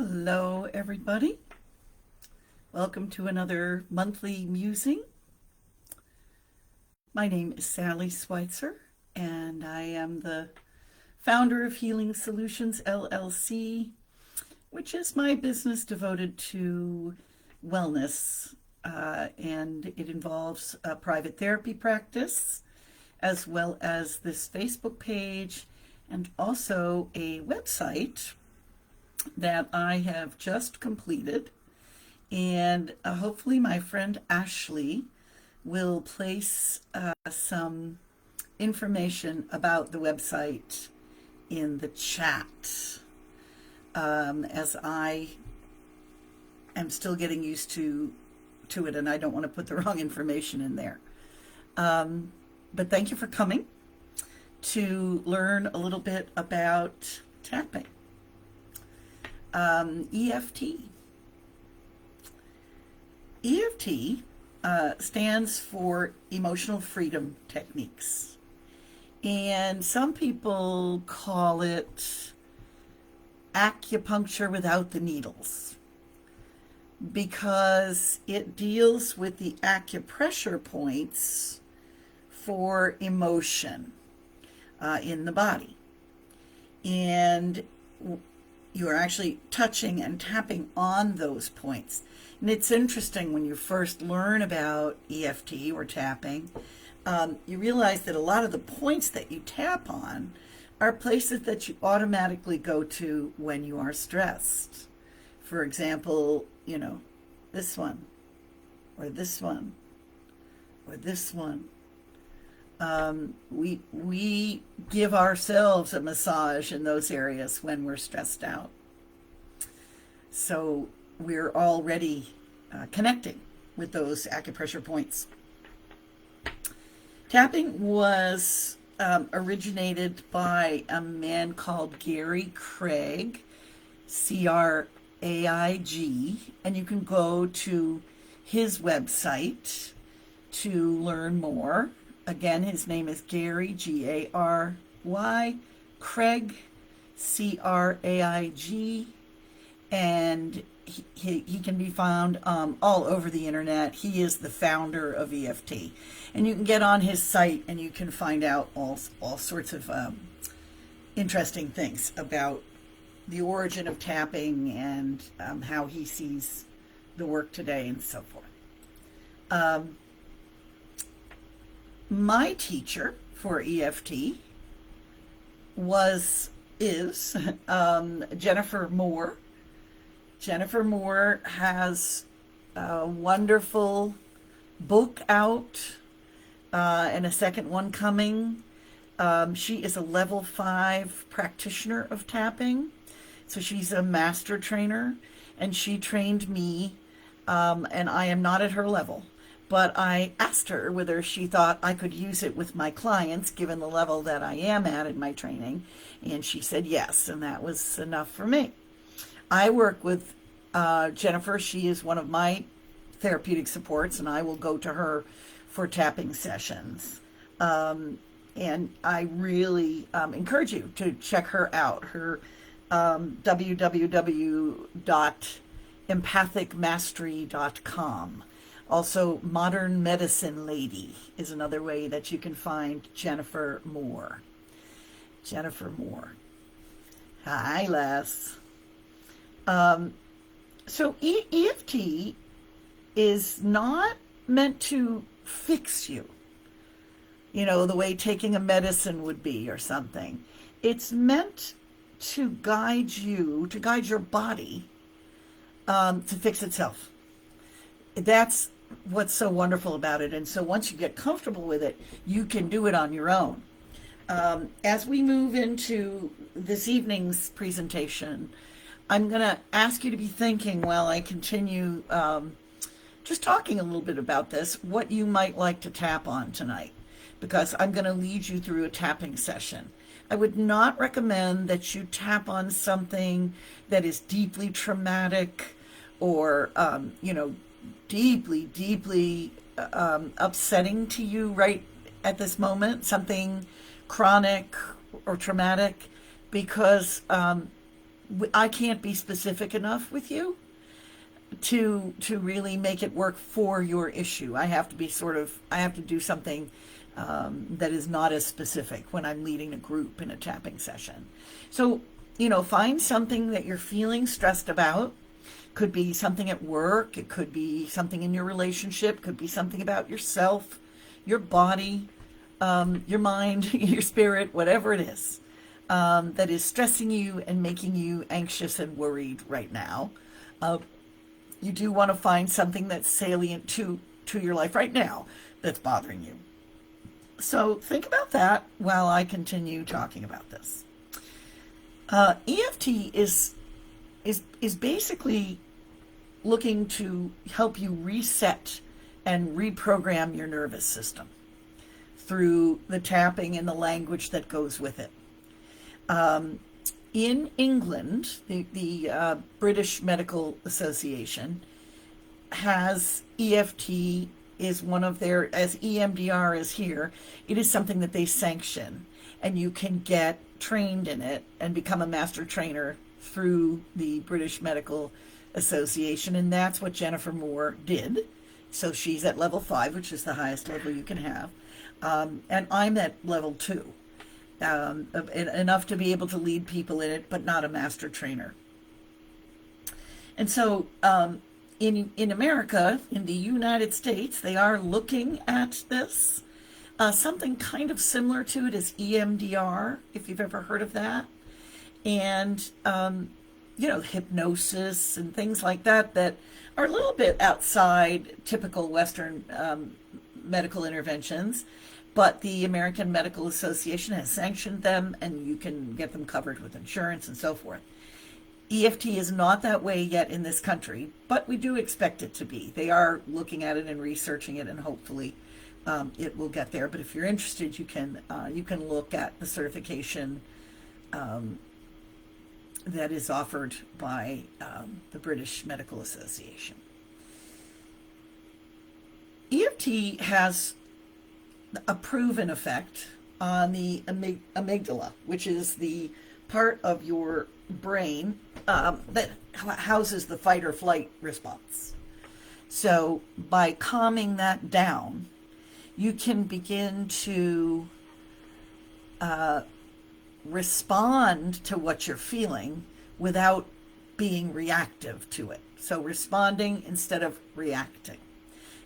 Hello, everybody. Welcome to another monthly musing. My name is Sally Schweitzer, and I am the founder of Healing Solutions LLC, which is my business devoted to wellness, and it involves a private therapy practice, as well as this Facebook page, and also a website that I have just completed, and hopefully my friend Ashley will place some information about the website in the chat, as I am still getting used to it, and I don't want to put the wrong information in there. But thank you for coming to learn a little bit about tapping. EFT. EFT stands for Emotional Freedom Techniques. And some people call it acupuncture without the needles, because it deals with the acupressure points for emotion in the body. And you are actually touching and tapping on those points. And it's interesting when you first learn about EFT or tapping, you realize that a lot of the points that you tap on are places that you automatically go to when you are stressed. For example, this one, or this one, or this one. We give ourselves a massage in those areas when we're stressed out. So we're already connecting with those acupressure points. Tapping was originated by a man called Gary Craig, C-R-A-I-G, and you can go to his website to learn more. Again, his name is Gary, G-A-R-Y, Craig, C-R-A-I-G, and he can be found all over the internet. He is the founder of EFT. And you can get on his site and you can find out all sorts of interesting things about the origin of tapping and how he sees the work today and so forth. My teacher for EFT is Jennifer Moore. Jennifer Moore has a wonderful book out and a second one coming. She is a level 5 practitioner of tapping. So she's a master trainer, and she trained me, and I am not at her level. But I asked her whether she thought I could use it with my clients, given the level that I am at in my training. And she said yes, and that was enough for me. I work with Jennifer. She is one of my therapeutic supports, and I will go to her for tapping sessions. And I really encourage you to check her out. Her www.empathicmastery.com. Also, Modern Medicine Lady is another way that you can find Jennifer Moore. Jennifer Moore. Hi, Les. So EFT is not meant to fix you, the way taking a medicine would be or something. It's meant to guide your body to fix itself. That's what's so wonderful about it. And so once you get comfortable with it, you can do it on your own. As we move into this evening's presentation, I'm going to ask you to be thinking while I continue just talking a little bit about this, what you might like to tap on tonight, because I'm going to lead you through a tapping session. I would not recommend that you tap on something that is deeply traumatic or, deeply upsetting to you right at this moment, something chronic or traumatic, because I can't be specific enough with you to really make it work for your issue. I have to be I have to do something that is not as specific when I'm leading a group in a tapping session. So, find something that you're feeling stressed about. Could be something at work, it could be something in your relationship, could be something about yourself, your body, your mind, your spirit, whatever it is that is stressing you and making you anxious and worried right now. You do want to find something that's salient to your life right now that's bothering you. So think about that while I continue talking about this. EFT is basically looking to help you reset and reprogram your nervous system through the tapping and the language that goes with it. In England, the British Medical Association has EFT is one of their, as EMDR is here, it is something that they sanction, and you can get trained in it and become a master trainer through the British Medical Association, and that's what Jennifer Moore did. So she's at level 5, which is the highest level you can have, and I'm at level 2. Enough to be able to lead people in it, but not a master trainer. And so in America, in the United States, they are looking at this. Something kind of similar to it is EMDR, if you've ever heard of that. And, hypnosis and things like that are a little bit outside typical Western medical interventions. But the American Medical Association has sanctioned them, and you can get them covered with insurance and so forth. EFT is not that way yet in this country, but we do expect it to be. They are looking at it and researching it, and hopefully it will get there. But if you're interested, you can look at the certification that is offered by the British Medical Association. EFT has a proven effect on the amygdala, which is the part of your brain that houses the fight or flight response. So by calming that down, you can begin to respond to what you're feeling without being reactive to it. So responding instead of reacting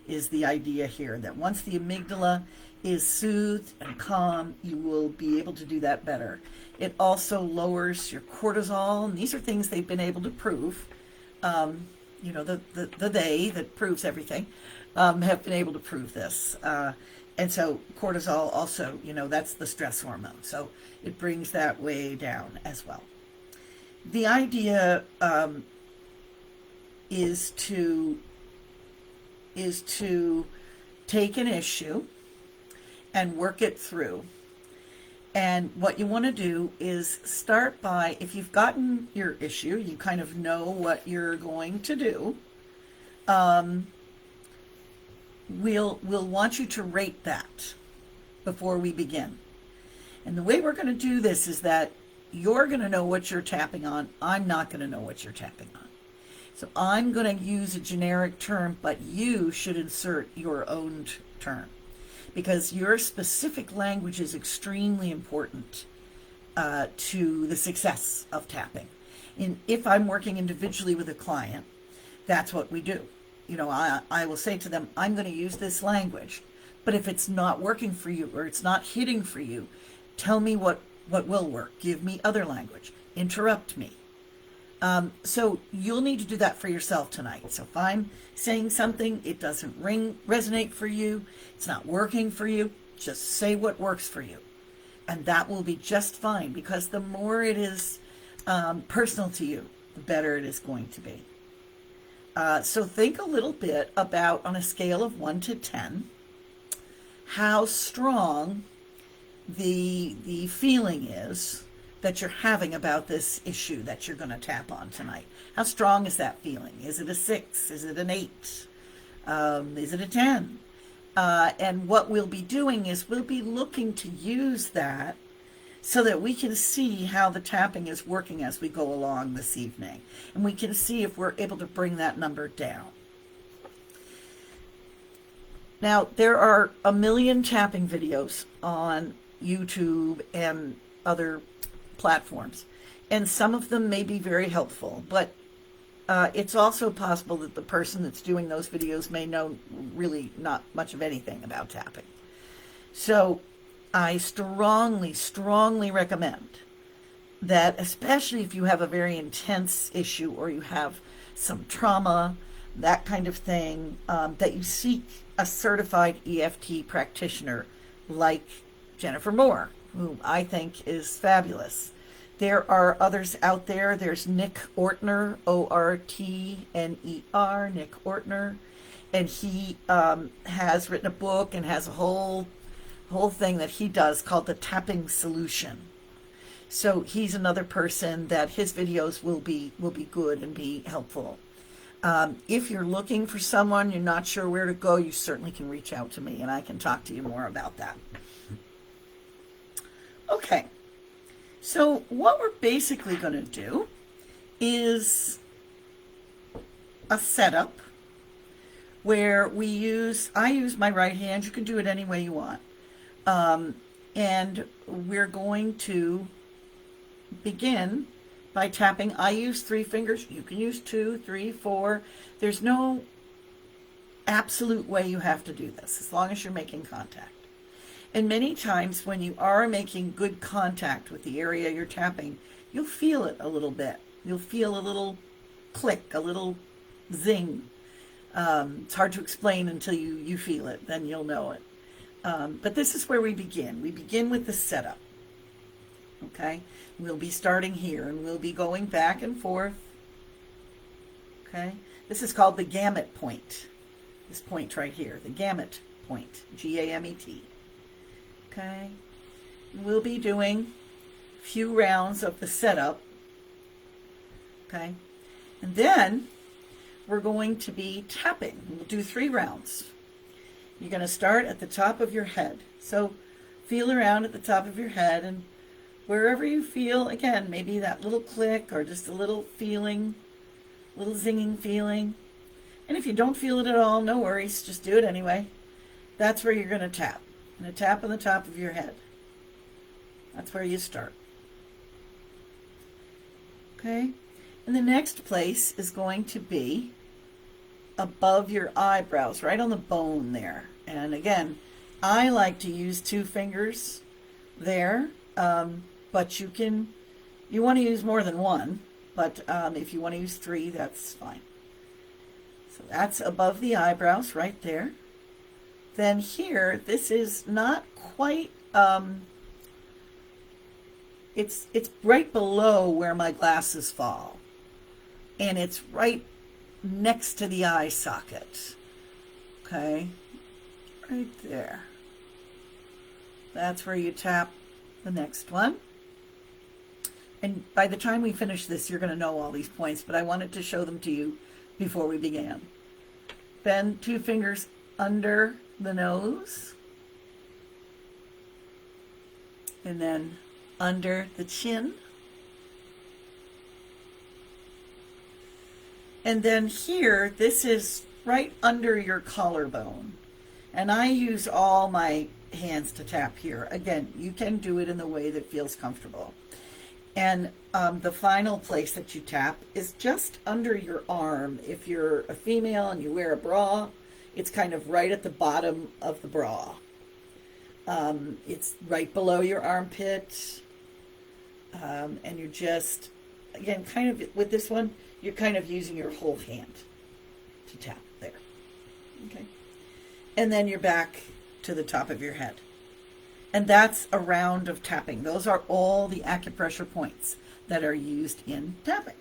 is the idea here, that once the amygdala is soothed and calm, you will be able to do that better. It also lowers your cortisol, and these are things they've been able to prove. They that proves everything have been able to prove this. And so cortisol also, that's the stress hormone. So it brings that way down as well. The idea is to take an issue and work it through. And what you want to do is start by, if you've gotten your issue, you kind of know what you're going to do, we'll want you to rate that before we begin. And the way we're going to do this is that you're going to know what you're tapping on. I'm not going to know what you're tapping on. So I'm going to use a generic term, but you should insert your own term, because your specific language is extremely important to the success of tapping. And if I'm working individually with a client, that's what we do. I will say to them, I'm going to use this language, but if it's not working for you or it's not hitting for you, tell me what will work. Give me other language. Interrupt me. So you'll need to do that for yourself tonight. So if I'm saying something, it doesn't resonate for you, it's not working for you, just say what works for you. And that will be just fine, because the more it is personal to you, the better it is going to be. So think a little bit about, on a scale of 1 to 10, how strong the feeling is that you're having about this issue that you're going to tap on tonight. How strong is that feeling? Is it a 6? Is it an 8? Is it a 10? And what we'll be doing is we'll be looking to use that so that we can see how the tapping is working as we go along this evening. And we can see if we're able to bring that number down. Now, there are a million tapping videos on YouTube and other platforms, and some of them may be very helpful, but it's also possible that the person that's doing those videos may know really not much of anything about tapping. So I strongly, strongly recommend that, especially if you have a very intense issue or you have some trauma, that kind of thing, that you seek a certified EFT practitioner like Jennifer Moore, who I think is fabulous. There are others out there. There's Nick Ortner, O-R-T-N-E-R, Nick Ortner, and he has written a book and has a whole thing that he does called The Tapping Solution. So he's another person that his videos will be good and be helpful. If you're looking for someone, you're not sure where to go, you certainly can reach out to me and I can talk to you more about that. Okay, so what we're basically going to do is a setup where I use my right hand. You can do it any way you want. And we're going to begin by tapping. I use 3 fingers. You can use 2, 3, 4. There's no absolute way you have to do this, as long as you're making contact. And many times when you are making good contact with the area you're tapping, you'll feel it a little bit. You'll feel a little click, a little zing. It's hard to explain until you feel it, then you'll know it. But this is where we begin. We begin with the setup. Okay? We'll be starting here and we'll be going back and forth. Okay? This is called the gamut point. This point right here, the gamut point, G-A-M-E-T. Okay? We'll be doing a few rounds of the setup. Okay? And then we're going to be tapping. We'll do 3 rounds. You're going to start at the top of your head. So feel around at the top of your head, and wherever you feel, again, maybe that little click or just a little feeling, little zinging feeling. And if you don't feel it at all, no worries, just do it anyway. That's where you're going to tap. You're going to tap on the top of your head. That's where you start. Okay? And the next place is going to be above your eyebrows, right on the bone there. And again, I like to use 2 fingers there, but you want to use more than 1, but if you want to use 3, that's fine. So that's above the eyebrows right there. Then here, this is not quite, it's right below where my glasses fall, and it's right next to the eye socket. Okay, right there. That's where you tap the next one. And by the time we finish this, you're going to know all these points, but I wanted to show them to you before we began. Then 2 fingers under the nose, and then under the chin. And then here, this is right under your collarbone. And I use all my hands to tap here. Again, you can do it in the way that feels comfortable. And the final place that you tap is just under your arm. If you're a female and you wear a bra, it's kind of right at the bottom of the bra. It's right below your armpit. And you're just, again, kind of, with this one, you're kind of using your whole hand to tap there. Okay. And then you're back to the top of your head. And that's a round of tapping. Those are all the acupressure points that are used in tapping.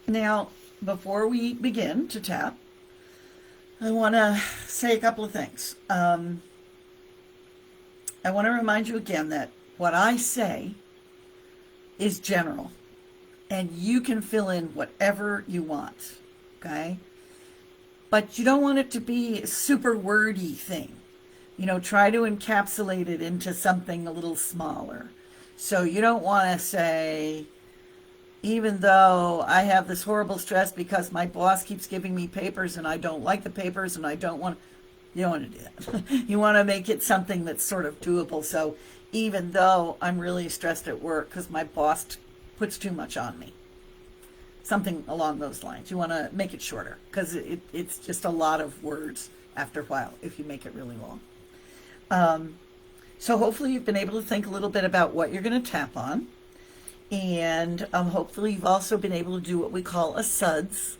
Now, before we begin to tap, I want to say a couple of things. I want to remind you again that what I say is general, and you can fill in whatever you want, okay? But you don't want it to be a super wordy thing. try to encapsulate it into something a little smaller. So you don't want to say, even though I have this horrible stress because my boss keeps giving me papers and I don't like the papers and I don't want, you don't want to do that. You want to make it something that's sort of doable. So even though I'm really stressed at work because my boss puts too much on me, something along those lines. You want to make it shorter because it's just a lot of words after a while if you make it really long. So hopefully you've been able to think a little bit about what you're going to tap on. And hopefully you've also been able to do what we call a SUDS,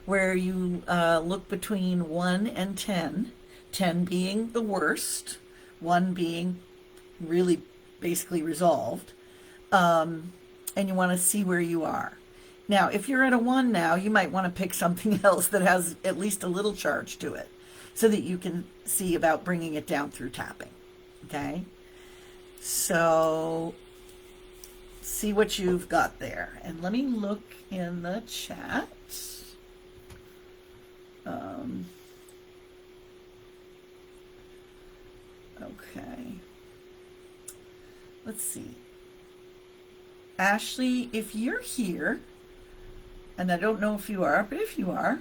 where you look between 1 and 10, 10 being the worst, 1 being really basically resolved, and you want to see where you are. Now, if you're at a 1 now, you might want to pick something else that has at least a little charge to it so that you can see about bringing it down through tapping, okay? So see what you've got there. And let me look in the chat. Okay. Let's see. Ashley, if you're here, and I don't know if you are, but if you are,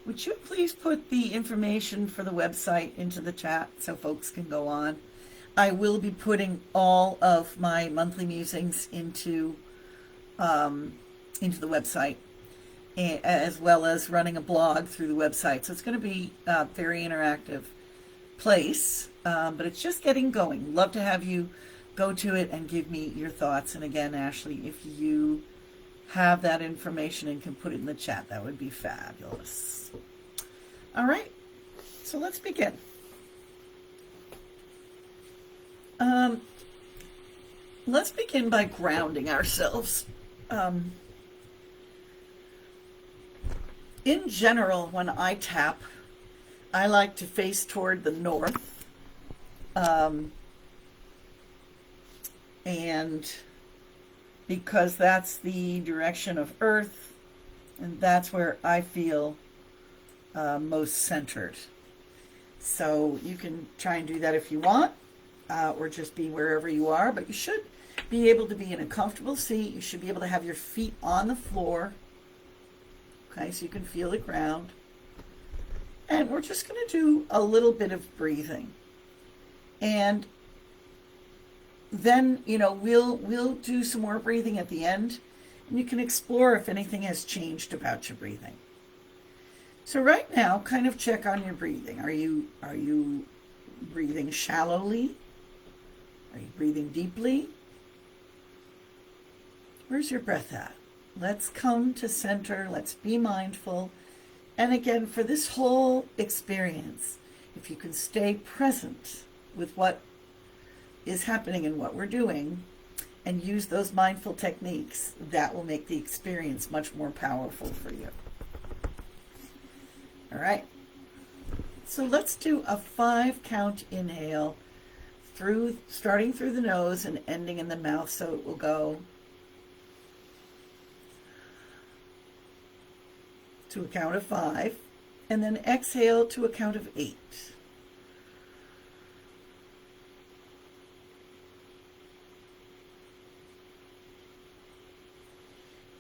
would you please put the information for the website into the chat so folks can go on? I will be putting all of my monthly musings into the website, as well as running a blog through the website. So it's going to be a very interactive place, but it's just getting going. Love to have you go to it and give me your thoughts. And again, Ashley, if you have that information and can put it in the chat, that would be fabulous. All right, so let's begin. Let's begin by grounding ourselves. In general, when I tap, I like to face toward the north. And because that's the direction of Earth, and that's where I feel most centered. So you can try and do that if you want, or just be wherever you are, but you should be able to be in a comfortable seat. You should be able to have your feet on the floor, okay, so you can feel the ground. And we're just going to do a little bit of breathing. And then, we'll do some more breathing at the end, and you can explore if anything has changed about your breathing. So right now, kind of check on your breathing. Are you breathing shallowly? Are you breathing deeply? Where's your breath at? Let's come to center. Let's be mindful. And again, for this whole experience, if you can stay present with what is happening and what we're doing and use those mindful techniques, that will make the experience much more powerful for you. All right. So let's do a 5-count inhale starting through the nose and ending in the mouth. So it will go to a count of 5, and then exhale to a count of 8.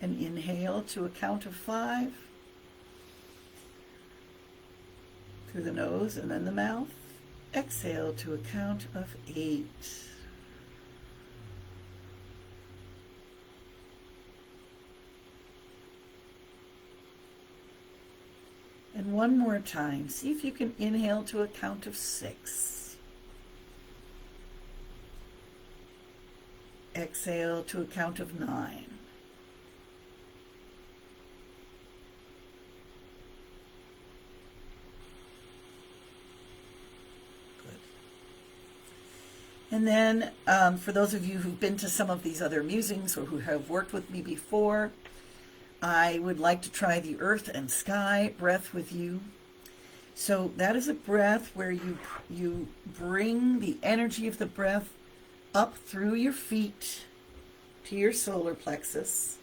And inhale to a count of 5 through the nose and then the mouth. Exhale to a count of 8. And one more time. See if you can inhale to a count of 6. Exhale to a count of 9. And then for those of you who've been to some of these other musings or who have worked with me before, I would like to try the earth and sky breath with you. So that is a breath where you bring the energy of the breath up through your feet to your solar plexus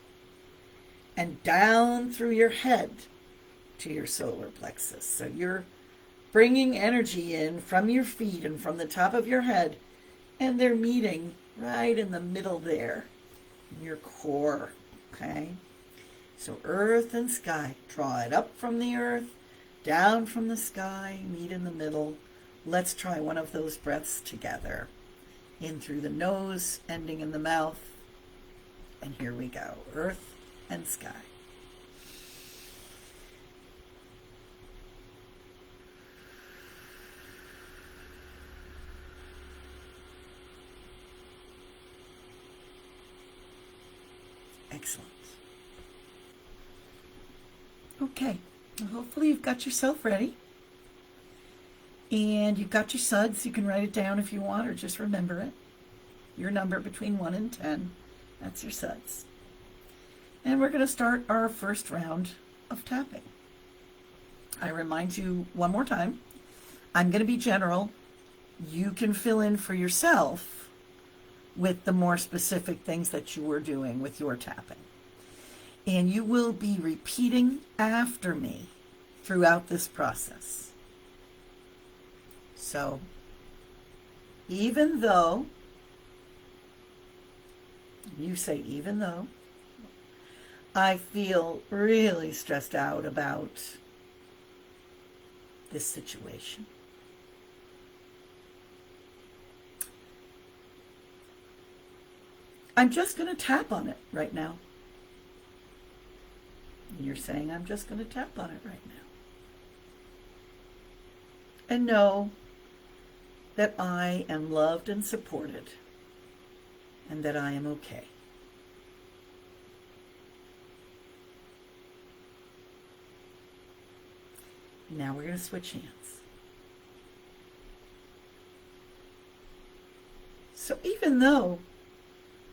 and down through your head to your solar plexus. So you're bringing energy in from your feet and from the top of your head, and they're meeting right in the middle there, in your core, okay? So earth and sky, draw it up from the earth, down from the sky, meet in the middle. Let's try one of those breaths together. In through the nose, ending in the mouth. And here we go, earth and sky. Excellent. Okay, well, hopefully you've got yourself ready. And you've got your suds. You can write it down if you want, or just remember it. Your number between 1 and 10. That's your suds. And we're going to start our first round of tapping. I remind you one more time, I'm going to be general. You can fill in for yourself with the more specific things that you were doing with your tapping. And you will be repeating after me throughout this process. So, even though, you say even though, I feel really stressed out about this situation, I'm just going to tap on it right now. And you're saying, I'm just going to tap on it right now. And know that I am loved and supported, and that I am okay. Now we're going to switch hands. So even though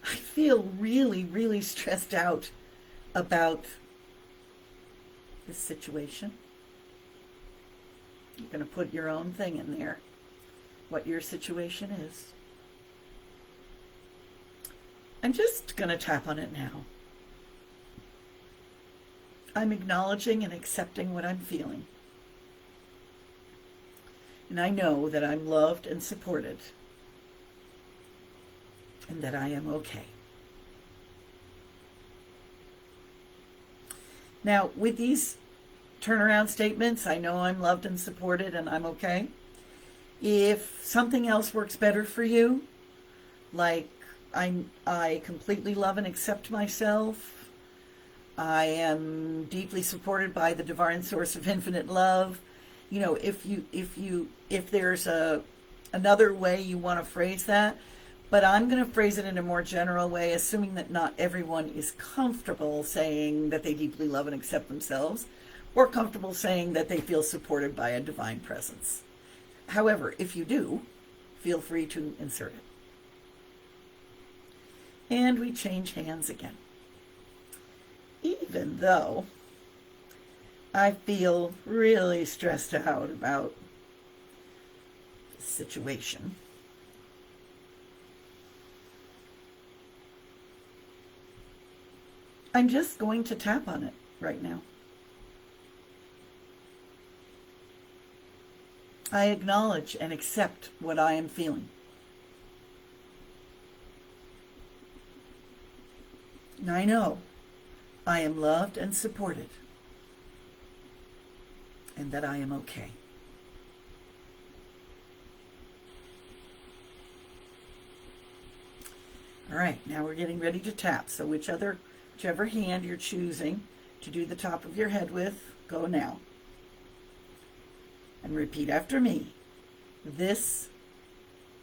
I feel really, really stressed out about this situation, you're going to put your own thing in there, what your situation is. I'm just going to tap on it now. I'm acknowledging and accepting what I'm feeling. And I know that I'm loved and supported, and that I am okay. Now, with these turnaround statements, I know I'm loved and supported and I'm okay. If something else works better for you, like I completely love and accept myself, I am deeply supported by the divine source of infinite love. You know, if there's another way you want to phrase that, but I'm going to phrase it in a more general way, assuming that not everyone is comfortable saying that they deeply love and accept themselves, or comfortable saying that they feel supported by a divine presence. However, if you do, feel free to insert it. And we change hands again. Even though I feel really stressed out about the situation, I'm just going to tap on it right now. I acknowledge and accept what I am feeling. And I know I am loved and supported, and that I am okay. All right, now we're getting ready to tap. So whichever hand you're choosing to do the top of your head with, go now. And repeat after me. This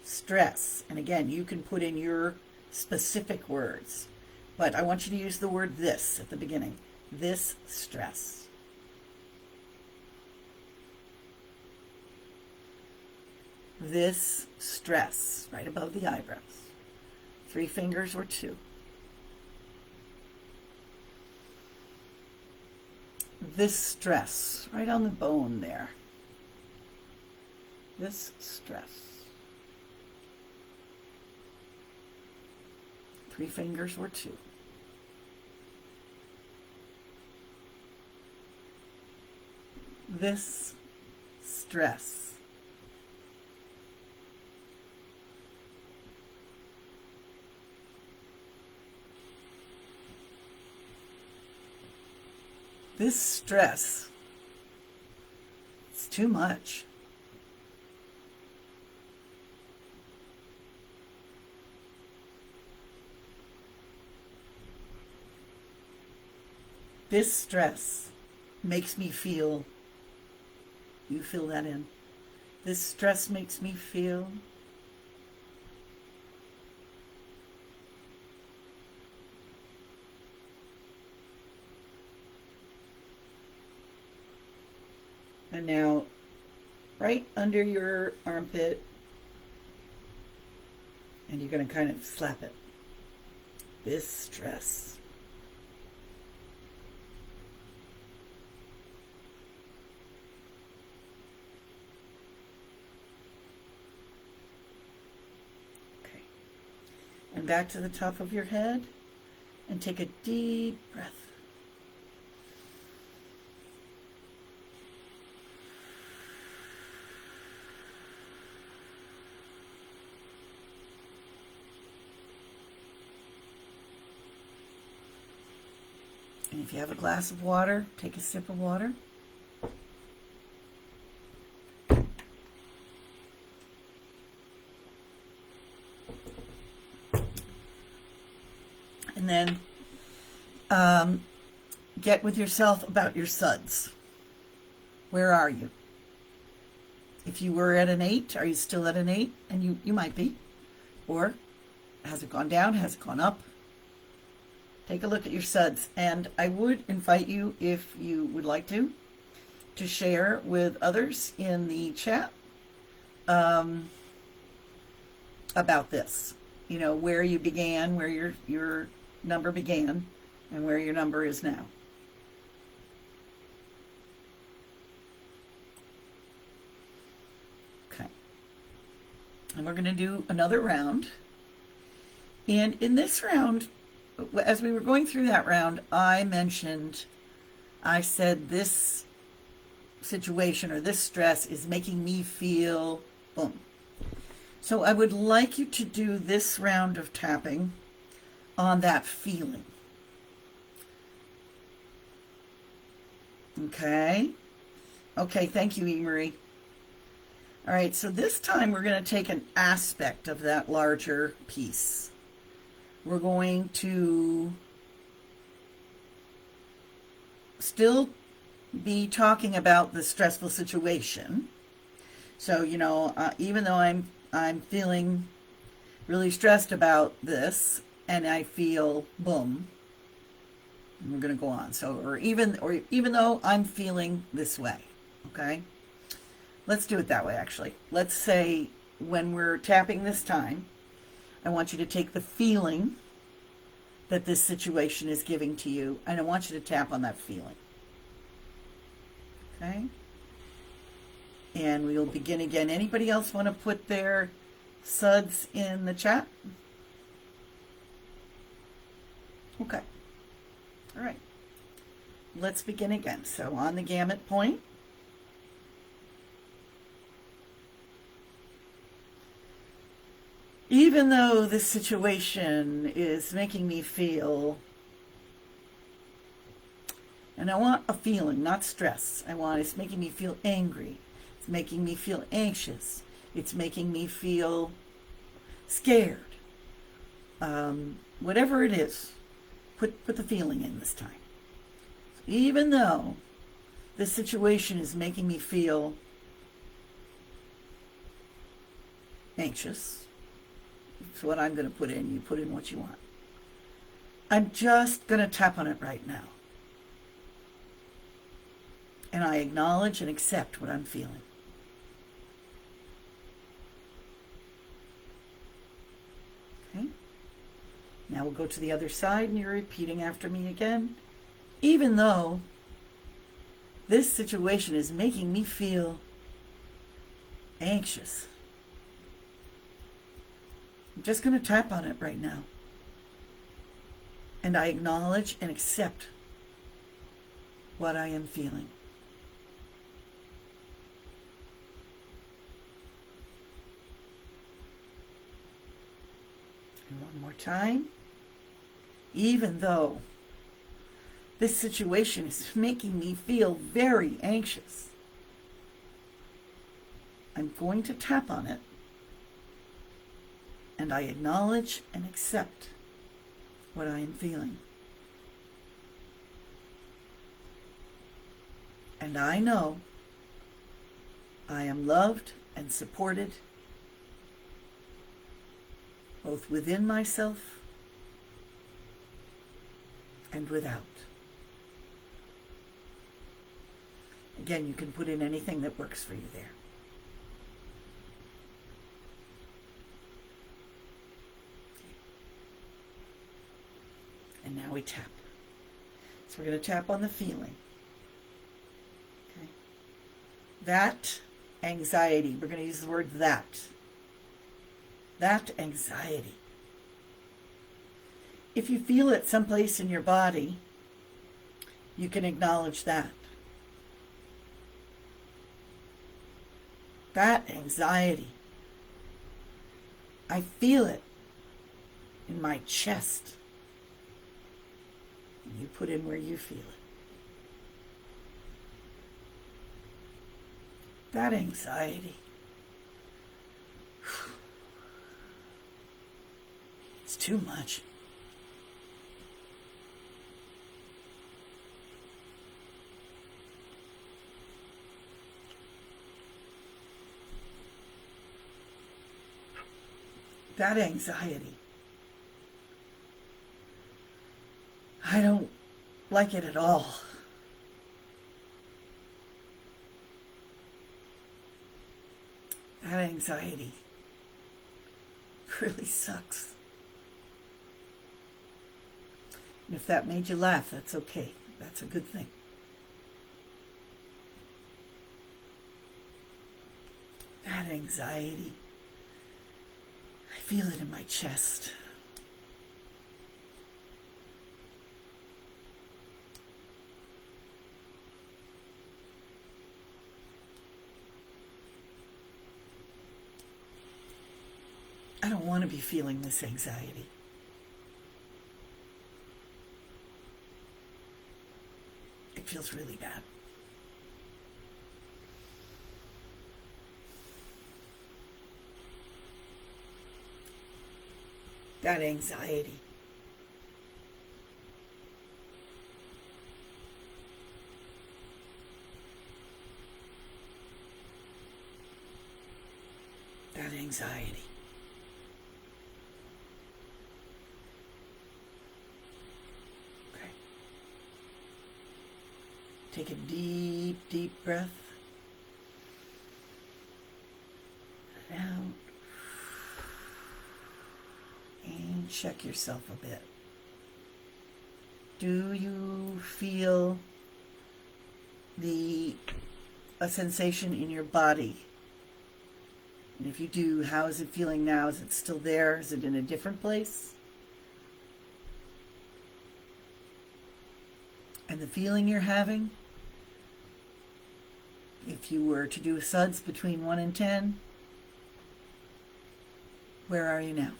stress, and again, you can put in your specific words, but I want you to use the word this at the beginning. This stress. This stress, right above the eyebrows. 3 fingers or 2. This stress, right on the bone there. This stress. 3 fingers or 2. This stress. stress. This stress, it's too much. This stress makes me feel, you fill that in. This stress makes me feel and now right under your armpit, and you're going to kind of slap it. This stress. Okay. And back to the top of your head, and take a deep breath. And if you have a glass of water, take a sip of water. And then get with yourself about your suds. Where are you? If you were at an 8, are you still at an 8? And you might be. Or has it gone down? Has it gone up? Take a look at your suds, and I would invite you, if you would like to share with others in the chat about this. You know, where you began, where your number began, and where your number is now. Okay. And we're going to do another round. And in this round, as we were going through that round, I said this situation or this stress is making me feel boom. So I would like you to do this round of tapping on that feeling. Okay. Okay, thank you, E-Marie. All right, so this time we're going to take an aspect of that larger piece. We're going to still be talking about the stressful situation. So, you know, even though I'm feeling really stressed about this, and I feel boom, we're going to go on. So, or even though I'm feeling this way, okay? Let's do it that way, actually. Let's say when we're tapping this time, I want you to take the feeling that this situation is giving to you, and I want you to tap on that feeling. Okay? And we'll begin again. Anybody else want to put their suds in the chat? Okay. All right. Let's begin again. So on the gamut point, even though this situation is making me feel, and I want a feeling, not stress. It's making me feel angry. It's making me feel anxious. It's making me feel scared. Whatever it is, put the feeling in this time. Even though this situation is making me feel anxious, that's what I'm going to put in. You put in what you want. I'm just going to tap on it right now. And I acknowledge and accept what I'm feeling. Okay. Now we'll go to the other side, and you're repeating after me again. Even though this situation is making me feel anxious, I'm just going to tap on it right now. And I acknowledge and accept what I am feeling. more time. Even though this situation is making me feel very anxious, I'm going to tap on it, and I acknowledge and accept what I am feeling. And I know I am loved and supported both within myself and without. Again, you can put in anything that works for you there. And now we tap. So we're going to tap on the feeling. Okay. That anxiety, we're going to use the word that. That anxiety. If you feel it someplace in your body, you can acknowledge that. That anxiety. I feel it in my chest. And you put in where you feel it. That anxiety. It's too much. That anxiety. I don't like it at all. That anxiety really sucks. And if that made you laugh, that's okay. That's a good thing. That anxiety. I feel it in my chest. I don't want to be feeling this anxiety. It feels really bad. That anxiety. That anxiety. Okay. Take a deep, deep breath. Out. And check yourself a bit. Do you feel a sensation in your body? And if you do, how is it feeling now? Is it still there? Is it in a different place? And the feeling you're having, if you were to do a SUDS between 1 and 10, where are you now?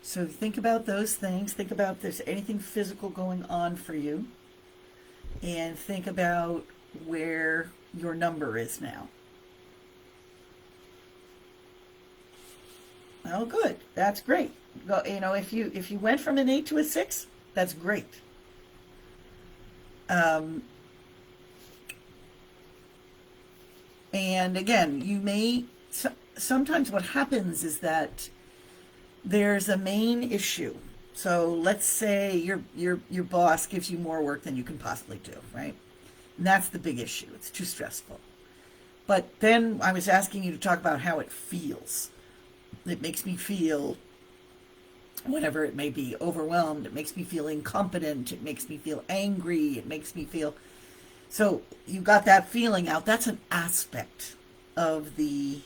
So think about those things. Think about if there's anything physical going on for you. And think about where your number is now. Oh, good. That's great. If you went from an 8 to a 6, that's great. And again, sometimes what happens is that there's a main issue. So let's say your boss gives you more work than you can possibly do, right? And that's the big issue. It's too stressful. But then I was asking you to talk about how it feels. It makes me feel, whatever it may be, overwhelmed. It makes me feel incompetent. It makes me feel angry. It makes me feel... So you got that feeling out. That's an aspect of the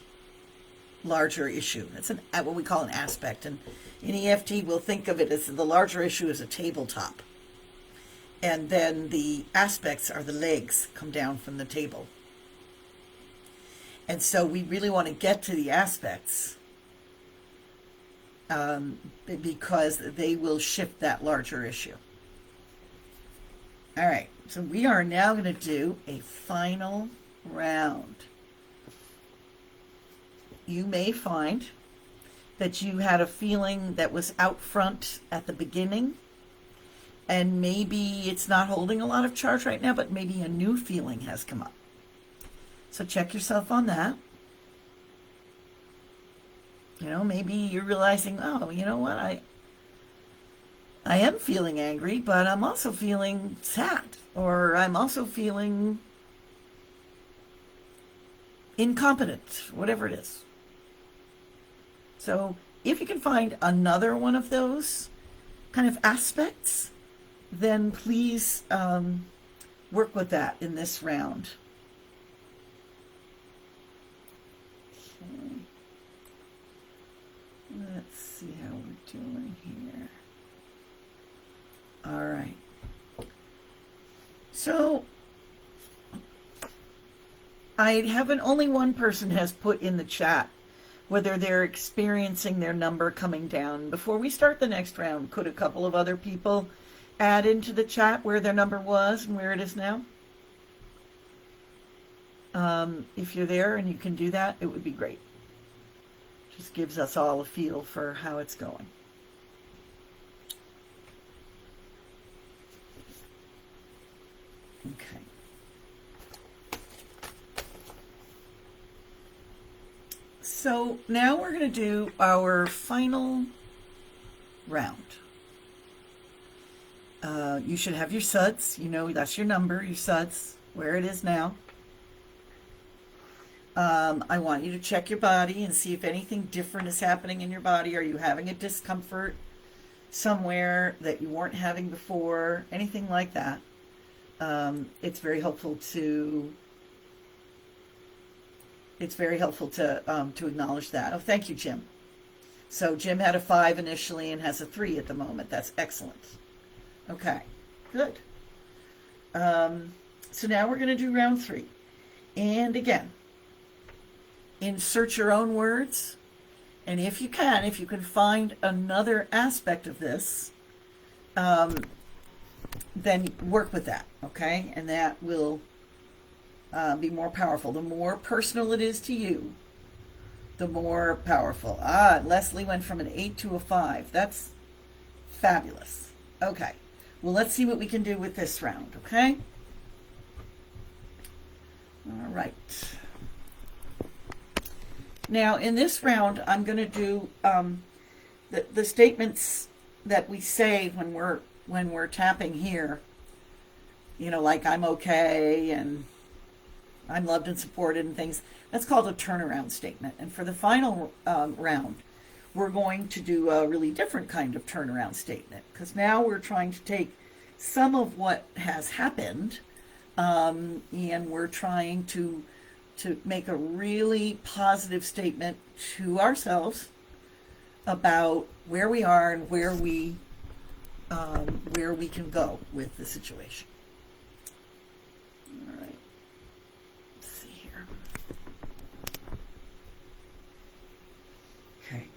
larger issue. That's what we call an aspect. And in EFT, we'll think of it as the larger issue as a tabletop. And then the aspects are the legs come down from the table. And so we really want to get to the aspects because they will shift that larger issue. All right, so we are now going to do a final round. You may find that you had a feeling that was out front at the beginning, and maybe it's not holding a lot of charge right now, but maybe a new feeling has come up. So check yourself on that. You know, maybe you're realizing, oh, you know what, I am feeling angry, but I'm also feeling sad, or I'm also feeling incompetent, whatever it is. So if you can find another one of those kind of aspects, then please work with that in this round. Okay. Let's see how we're doing here. All right. So I haven't, only one person has put in the chat whether they're experiencing their number coming down. Before we start the next round, could a couple of other people add into the chat where their number was and where it is now? If you're there and you can do that, it would be great. Just gives us all a feel for how it's going. Okay. So now we're going to do our final round. You should have your suds. You know, that's your number, your suds, where it is now. I want you to check your body and see if anything different is happening in your body. Are you having a discomfort somewhere that you weren't having before? Anything like that. It's very helpful to acknowledge that. Oh, thank you, Jim. So Jim had a 5 initially and has a 3 at the moment. That's excellent. Okay, good. So now we're going to do round 3. And again, insert your own words. And if you can find another aspect of this, then work with that, okay? And that will be more powerful. The more personal it is to you, the more powerful. Leslie went from an 8 to a 5. That's fabulous. Okay. Well, let's see what we can do with this round, okay? All right. Now, in this round, I'm going to do the statements that we say when we're tapping here. You know, like I'm okay and I'm loved and supported and things. That's called a turnaround statement. And for the final round, we're going to do a really different kind of turnaround statement, because now we're trying to take some of what has happened and we're trying to make a really positive statement to ourselves about where we are and where we can go with the situation. All right. Let's see here. Okay.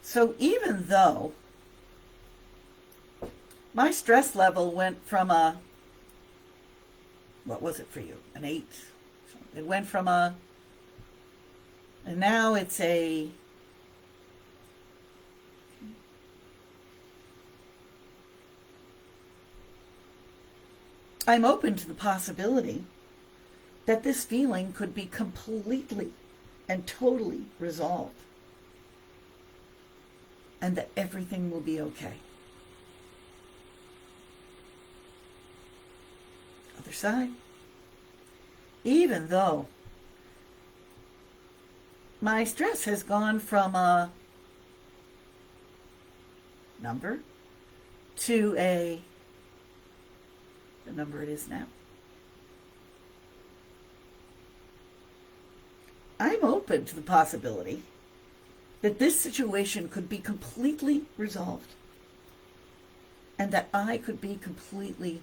So even though my stress level went from a, what was it for you? An 8. It went from a, and now it's a, I'm open to the possibility that this feeling could be completely and totally resolved, and that everything will be okay. Other side. Even though my stress has gone from a number to the number it is now. I'm open to the possibility that this situation could be completely resolved and that I could be completely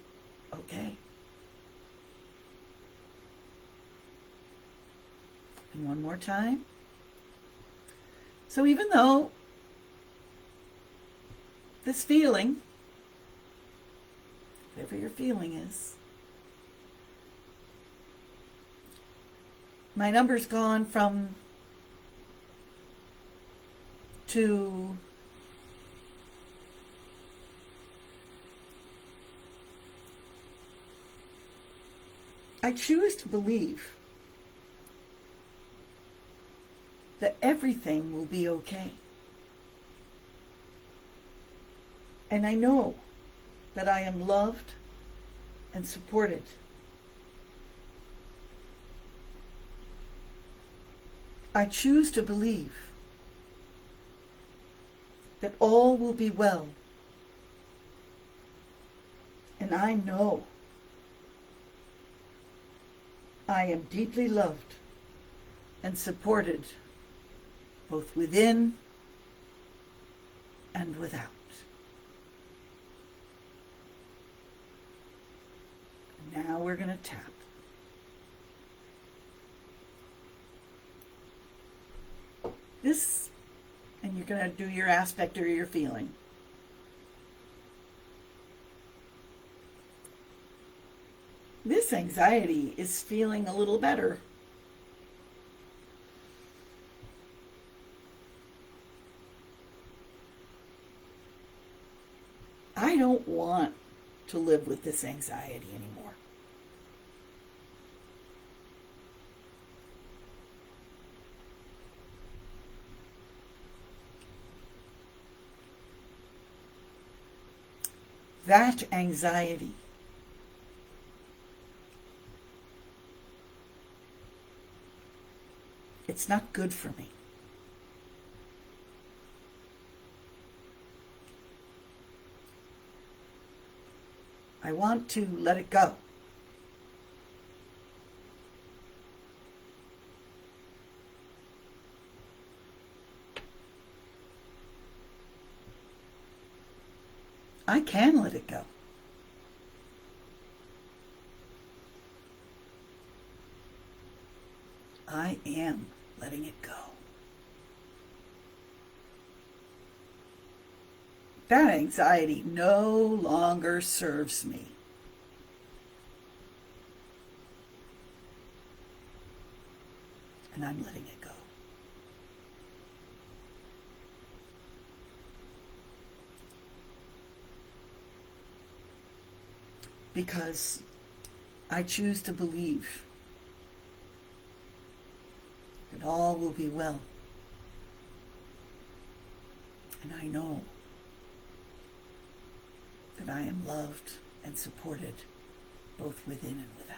okay. And one more time. So even though this feeling, whatever your feeling is, my number's gone from 2 I choose to believe that everything will be okay. And I know that I am loved and supported. I choose to believe that all will be well. And I know I am deeply loved and supported both within and without. Now we're going to tap. This, and you're going to do your aspect or your feeling. This anxiety is feeling a little better. I don't want to live with this anxiety anymore. That anxiety it's not good for me. I want to let it go. I can let it go. I am letting it go. That anxiety no longer serves me. And I'm letting it go. Because I choose to believe that all will be well. And I know that I am loved and supported both within and without.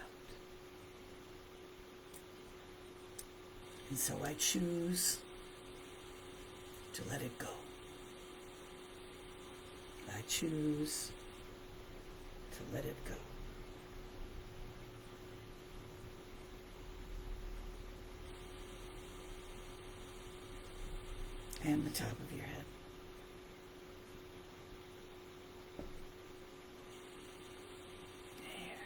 And so I choose to let it go. I choose to let it go. And the top of your head. There.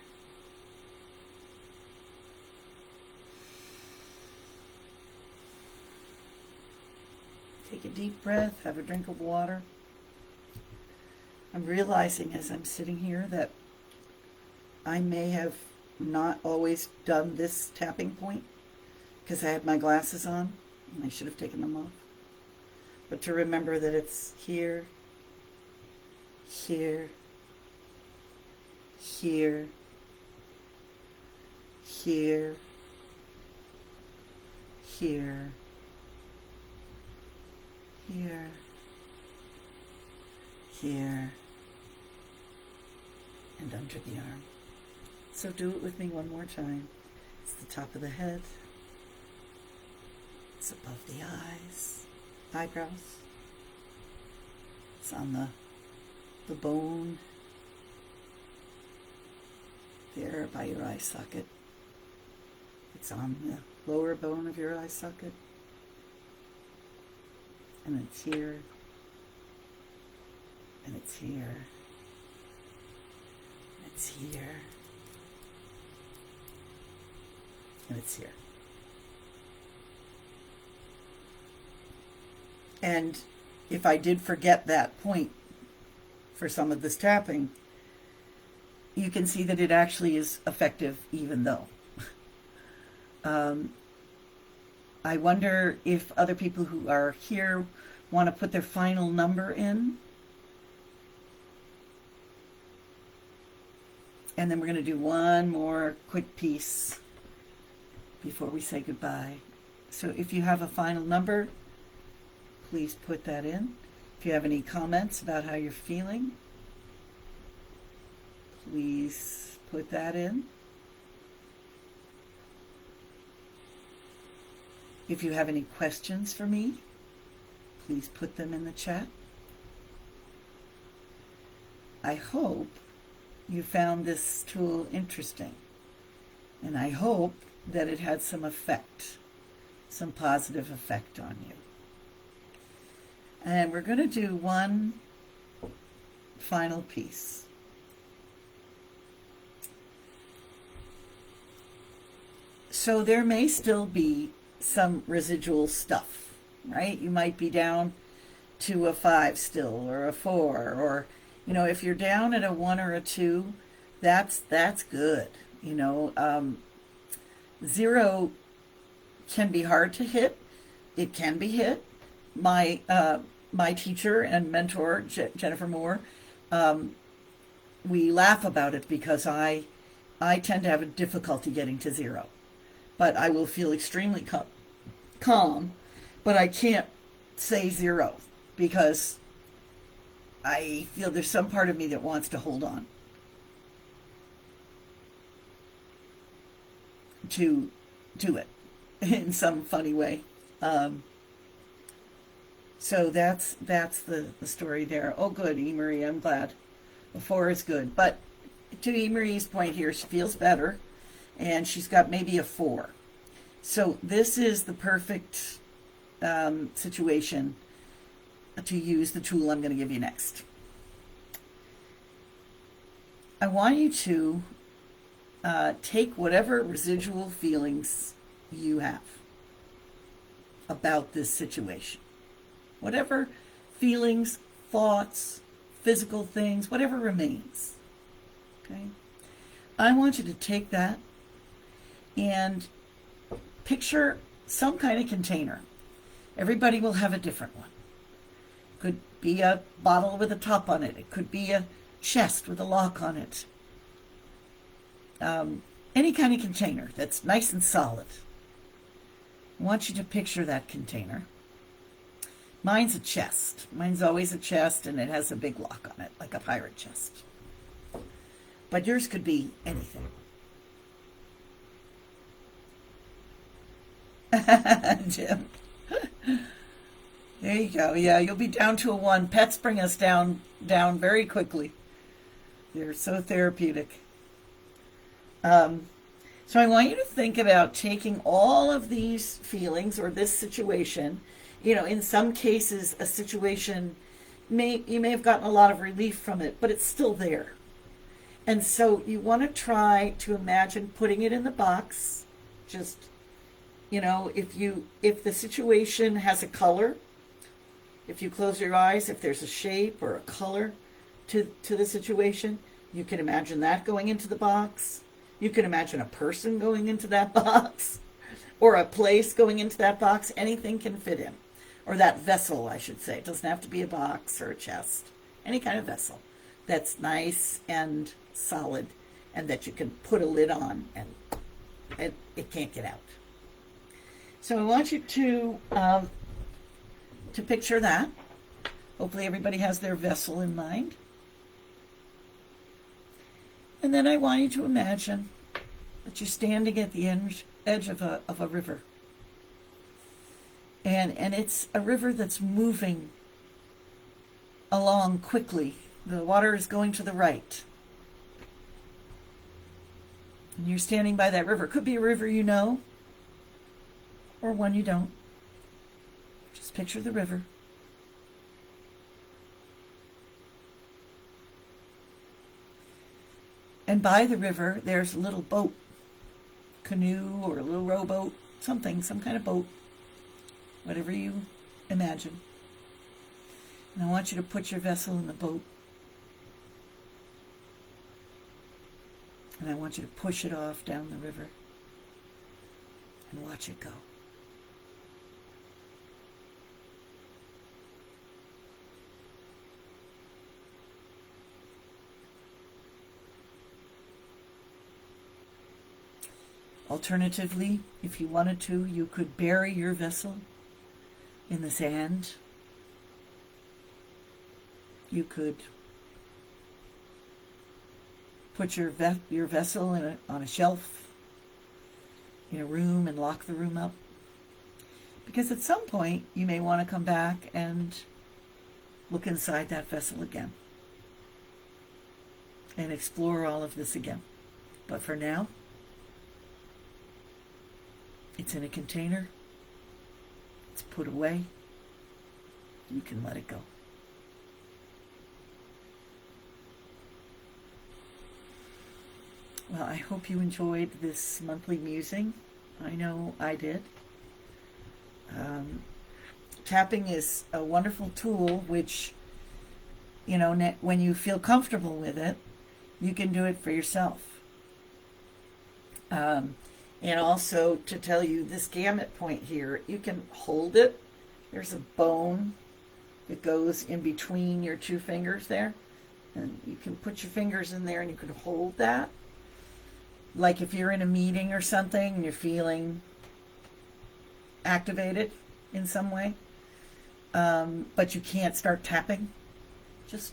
Take a deep breath, have a drink of water. I'm realizing as I'm sitting here that I may have not always done this tapping point because I had my glasses on and I should have taken them off. But to remember that it's here, here, here, here, here, here, here, and under the arm. So do it with me one more time. It's the top of the head. It's above the eyes, eyebrows. It's on the bone there by your eye socket. It's on the lower bone of your eye socket. And it's here. And it's here. And it's here. And it's here. And if I did forget that point for some of this tapping, you can see that it actually is effective even though. I wonder if other people who are here want to put their final number in. And then we're going to do one more quick piece before we say goodbye. So if you have a final number, please put that in. If you have any comments about how you're feeling, please put that in. If you have any questions for me, please put them in the chat. I hope you found this tool interesting, and I hope that it had some effect, some positive effect on you. And we're going to do one final piece. So there may still be some residual stuff, right? You might be down to a 5 still, or a 4, or, you know, if you're down at a 1 or a 2, that's good. You know, 0 can be hard to hit. It can be hit. My teacher and mentor, Jennifer Moore, we laugh about it because I tend to have a difficulty getting to 0. But I will feel extremely calm, but I can't say 0 because I feel there's some part of me that wants to hold on to it in some funny way. So that's the story there. Oh, good, E-Marie, I'm glad. The 4 is good. But to E-Marie's point here, she feels better, and she's got maybe a 4. So this is the perfect situation to use the tool I'm going to give you next. I want you to take whatever residual feelings you have about this situation. Whatever feelings, thoughts, physical things, whatever remains. Okay? I want you to take that and picture some kind of container. Everybody will have a different one. Could be a bottle with a top on it. It could be a chest with a lock on it. Any kind of container that's nice and solid. I want you to picture that container. Mine's a chest. Mine's always a chest, and it has a big lock on it, like a pirate chest. But yours could be anything. Jim. There you go. Yeah, you'll be down to a 1. Pets bring us down very quickly. They're so therapeutic. So I want you to think about taking all of these feelings or this situation. You know, in some cases, a situation, you may have gotten a lot of relief from it, but it's still there. And so you want to try to imagine putting it in the box. Just, you know, if the situation has a color, if you close your eyes, if there's a shape or a color to the situation, you can imagine that going into the box. You can imagine a person going into that box or a place going into that box. Anything can fit in. Or that vessel, I should say. It doesn't have to be a box or a chest. Any kind of vessel that's nice and solid and that you can put a lid on and it can't get out. So I want you to picture that. Hopefully everybody has their vessel in mind. And then I want you to imagine that you're standing at the edge of a river. And it's a river that's moving along quickly. The water is going to the right. And you're standing by that river. It could be a river you know, or one you don't. Just picture the river. And by the river, there's a little boat, canoe or a little rowboat, something, some kind of boat, whatever you imagine. And I want you to put your vessel in the boat. And I want you to push it off down the river and watch it go. Alternatively, if you wanted to, you could bury your vessel in the sand. You could put your vessel on a shelf in a room and lock the room up. Because at some point, you may want to come back and look inside that vessel again and explore all of this again. But for now, it's in a container. It's put away. You can let it go. Well, I hope you enjoyed this monthly musing. I know I did. Tapping is a wonderful tool which, when you feel comfortable with it, you can do it for yourself. And also to tell you, this gamut point here, you can hold it. There's a bone that goes in between your two fingers there. And you can put your fingers in there and you can hold that. Like if you're in a meeting or something and you're feeling activated in some way, but you can't start tapping, just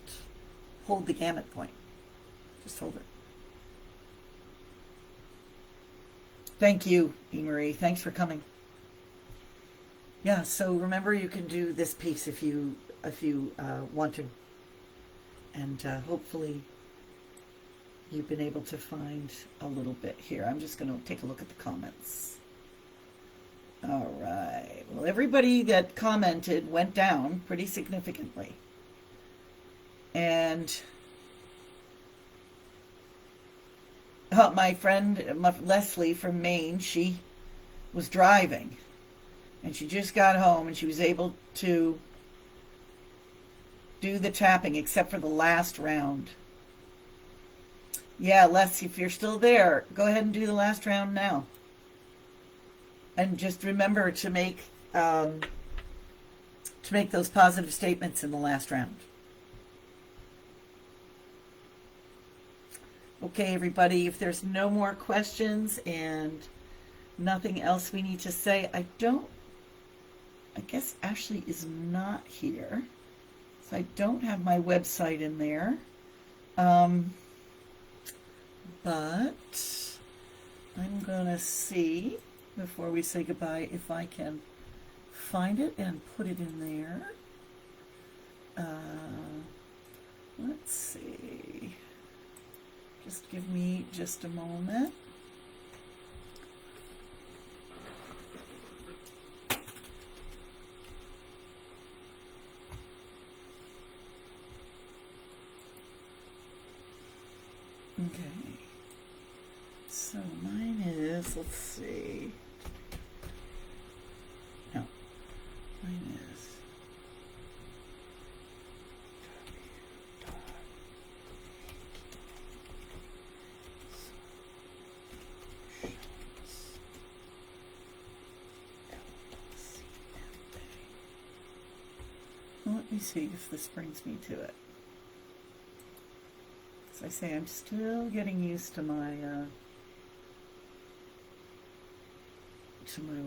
hold the gamut point. Just hold it. Thank you, E. Thanks for coming. Yeah, so remember you can do this piece if you want to. And hopefully you've been able to find a little bit here. I'm just going to take a look at the comments. All right. Well, everybody that commented went down pretty significantly. And my friend Leslie from Maine, she was driving and she just got home and she was able to do the tapping except for the last round. Yeah, Les, if you're still there, go ahead and do the last round now. And just remember to make those positive statements in the last round. Okay, everybody, if there's no more questions and nothing else we need to say, I guess Ashley is not here. So I don't have my website in there. But I'm going to see, before we say goodbye, if I can find it and put it in there. Let's see. Just give me just a moment. Okay. So mine is, let's see. No, mine is. Let me see if this brings me to it. As I say, I'm still getting used to my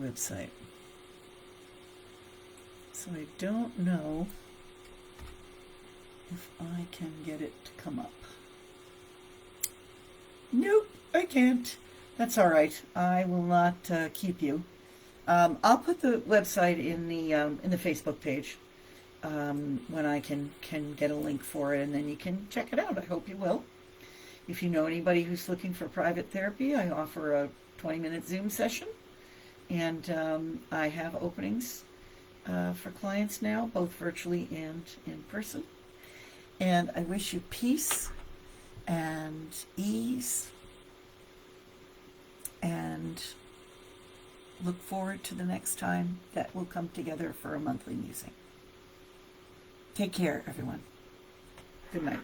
website. So I don't know if I can get it to come up. Nope, I can't. That's all right. I will not keep you. I'll put the website in the Facebook page when I can get a link for it, and then you can check it out. I hope you will. If you know anybody who's looking for private therapy, I offer a 20-minute Zoom session, and I have openings for clients now, both virtually and in person. And I wish you peace and ease, and look forward to the next time that we'll come together for a monthly musing. Take care, everyone. Good night.